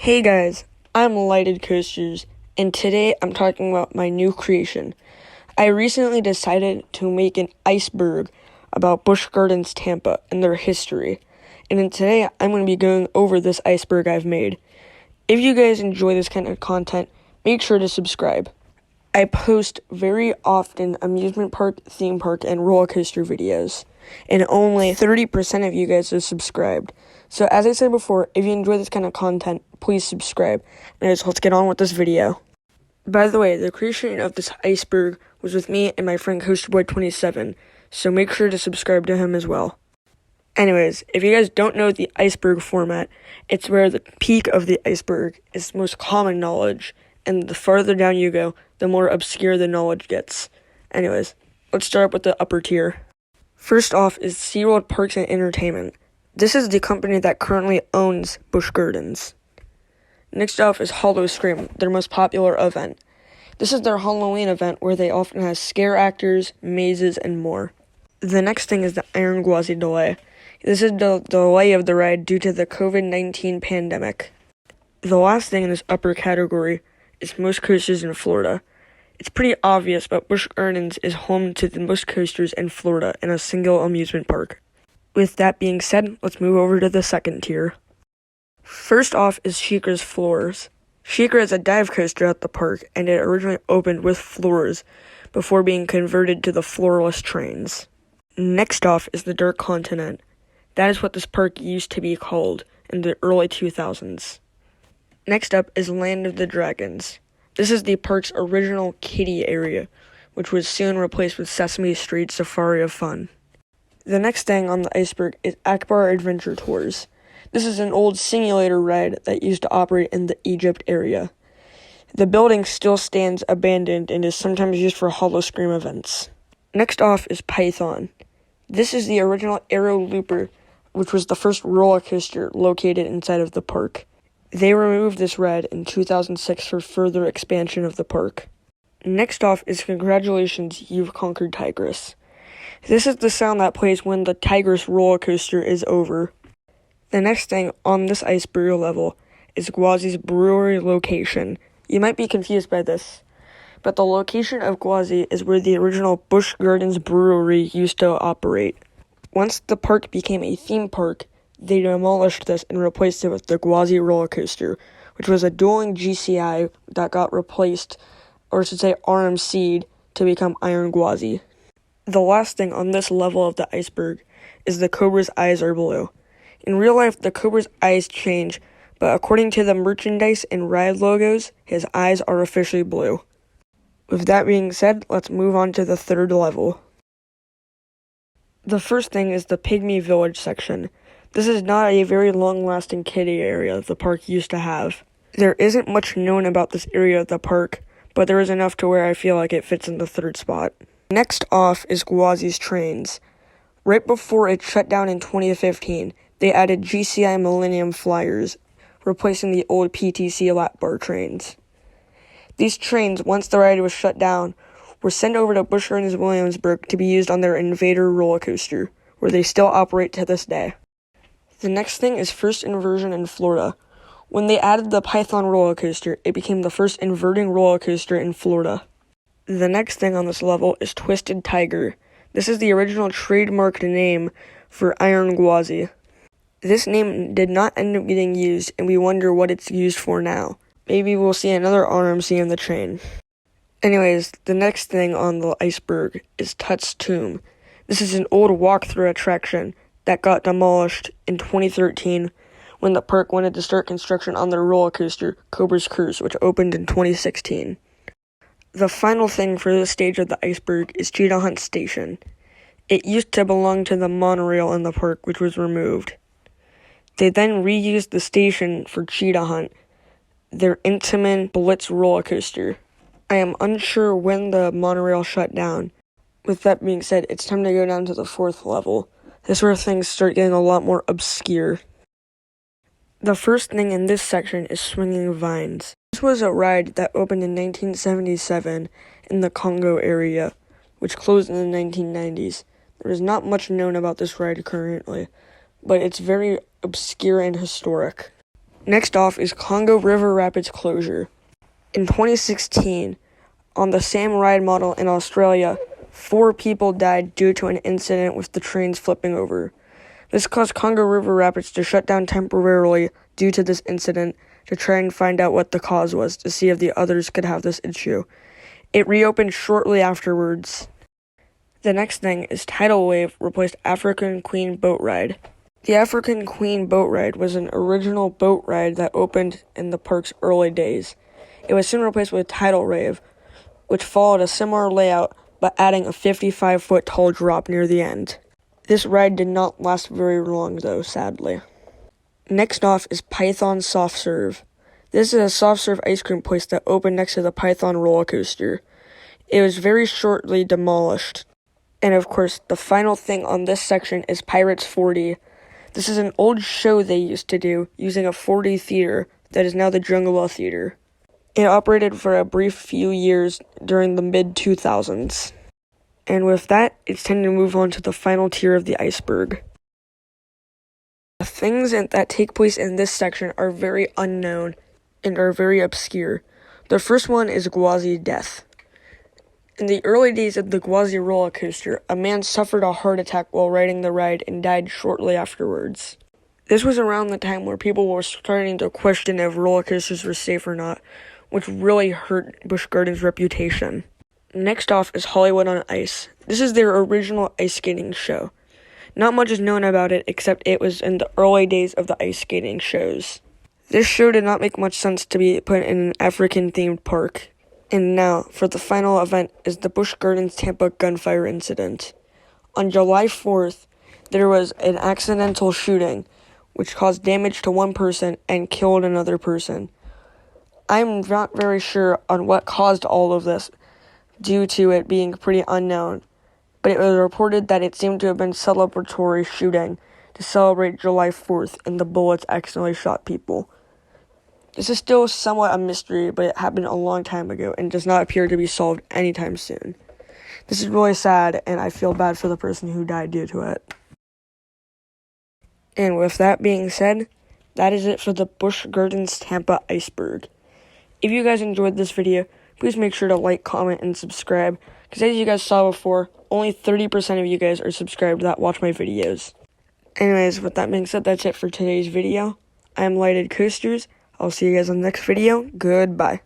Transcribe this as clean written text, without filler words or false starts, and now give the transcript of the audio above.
Hey guys, I'm Lighted Coasters, and today I'm talking about my new creation. I recently decided to make an iceberg about Busch Gardens, Tampa, and their history. And then today I'm going to be going over this iceberg I've made. If you guys enjoy this kind of content, make sure to subscribe. I post very often amusement park, theme park, and roller coaster videos, and only 30% of you guys are subscribed. So as I said before, if you enjoy this kind of content, please subscribe. Anyways, let's get on with this video. By the way, the creation of this iceberg was with me and my friend CoasterBoy27, so make sure to subscribe to him as well. Anyways, if you guys don't know the iceberg format, it's where the peak of the iceberg is most common knowledge, and the farther down you go, the more obscure the knowledge gets. Anyways, let's start with the upper tier. First off is SeaWorld Parks and Entertainment. This is the company that currently owns Busch Gardens. Next off is Hollow Scream, their most popular event. This is their Halloween event where they often have scare actors, mazes, and more. The next thing is the Iron Gwazi delay. This is the delay of the ride due to the COVID-19 pandemic. The last thing in this upper category is most coasters in Florida. It's pretty obvious, but Busch Gardens is home to the most coasters in Florida in a single amusement park. With that being said, let's move over to the second tier. First off is Sheikah's Floors. Sheikah is a dive coaster at the park, and it originally opened with floors before being converted to the floorless trains. Next off is the Dark Continent. That is what this park used to be called in the early 2000s. Next up is Land of the Dragons. This is the park's original kiddie area, which was soon replaced with Sesame Street Safari of Fun. The next thing on the iceberg is Akbar Adventure Tours. This is an old simulator ride that used to operate in the Egypt area. The building still stands abandoned and is sometimes used for Hollow Scream events. Next off is Python. This is the original Aero Looper, which was the first roller coaster located inside of the park. They removed this ride in 2006 for further expansion of the park. Next off is Congratulations, You've Conquered Tigris. This is the sound that plays when the Tigris roller coaster is over. The next thing on this iceberg level is Gwazi's brewery location. You might be confused by this, but the location of Gwazi is where the original Busch Gardens brewery used to operate. Once the park became a theme park, they demolished this and replaced it with the Gwazi roller coaster, which was a dueling GCI that got replaced, or I should say RMC'd, to become Iron Gwazi. The last thing on this level of the iceberg is the Cobra's eyes are blue. In real life, the Cobra's eyes change, but according to the merchandise and ride logos, his eyes are officially blue. With that being said, let's move on to the third level. The first thing is the Pygmy Village section. This is not a very long-lasting kiddie area the park used to have. There isn't much known about this area of the park, but there is enough to where I feel like it fits in the third spot. Next off is Gwazi's Trains. Right before it shut down in 2015, they added GCI Millennium Flyers, replacing the old PTC lap bar trains. These trains, once the ride was shut down, were sent over to Busch Gardens Williamsburg to be used on their Invader roller coaster, where they still operate to this day. The next thing is First Inversion in Florida. When they added the Python roller coaster, it became the first inverting roller coaster in Florida. The next thing on this level is Twisted Tiger. This is the original trademarked name for Iron Gwazi. This name did not end up getting used, and we wonder what it's used for now. Maybe we'll see another RMC in the train. Anyways, the next thing on the iceberg is Tut's Tomb. This is an old walkthrough attraction that got demolished in 2013 when the park wanted to start construction on their roller coaster, Cobra's Curse, which opened in 2016. The final thing for this stage of the iceberg is Cheetah Hunt Station. It used to belong to the monorail in the park, which was removed. They then reused the station for Cheetah Hunt, their Intamin Blitz roller coaster. I am unsure when the monorail shut down. With that being said, it's time to go down to the fourth level. This is where things start getting a lot more obscure. The first thing in this section is Swinging Vines. This was a ride that opened in 1977 in the Congo area, which closed in the 1990s. There is not much known about this ride currently, but it's very obscure and historic. Next off is Congo River Rapids closure. In 2016, on the same ride model in Australia, 4 people died due to an incident with the trains flipping over. This caused Congo River Rapids to shut down temporarily due to this incident to try and find out what the cause was to see if the others could have this issue. It reopened shortly afterwards. The next thing is Tidal Wave replaced African Queen Boat Ride. The African Queen Boat Ride was an original boat ride that opened in the park's early days. It was soon replaced with Tidal Wave, which followed a similar layout but adding a 55-foot tall drop near the end. This ride did not last very long though, sadly. Next off is Python Soft Serve. This is a soft serve ice cream place that opened next to the Python roller coaster. It was very shortly demolished. And of course, the final thing on this section is Pirates 40. This is an old show they used to do using a 4D theater that is now the Jungle Well Theater. It operated for a brief few years during the mid-2000s. And with that, it's time to move on to the final tier of the iceberg. The things that take place in this section are very unknown and are very obscure. The first one is Guava Death. In the early days of the Guava roller coaster, a man suffered a heart attack while riding the ride and died shortly afterwards. This was around the time where people were starting to question if roller coasters were safe or not, which really hurt Busch Gardens' reputation. Next off is Hollywood on Ice. This is their original ice skating show. Not much is known about it except it was in the early days of the ice skating shows. This show did not make much sense to be put in an African-themed park. And now, for the final event, is the Busch Gardens Tampa gunfire incident. On July 4th, there was an accidental shooting, which caused damage to one person and killed another person. I'm not very sure on what caused all of this, due to it being pretty unknown, but it was reported that it seemed to have been celebratory shooting to celebrate July 4th, and the bullets accidentally shot people. This is still somewhat a mystery, but it happened a long time ago and does not appear to be solved anytime soon. This is really sad, and I feel bad for the person who died due to it. And with that being said, that is it for the Busch Gardens Tampa Iceberg. If you guys enjoyed this video, please make sure to like, comment, and subscribe, because as you guys saw before, only 30% of you guys are subscribed that watch my videos. Anyways, with that being said, that's it for today's video. I am Lighted Coasters. I'll see you guys on the next video. Goodbye.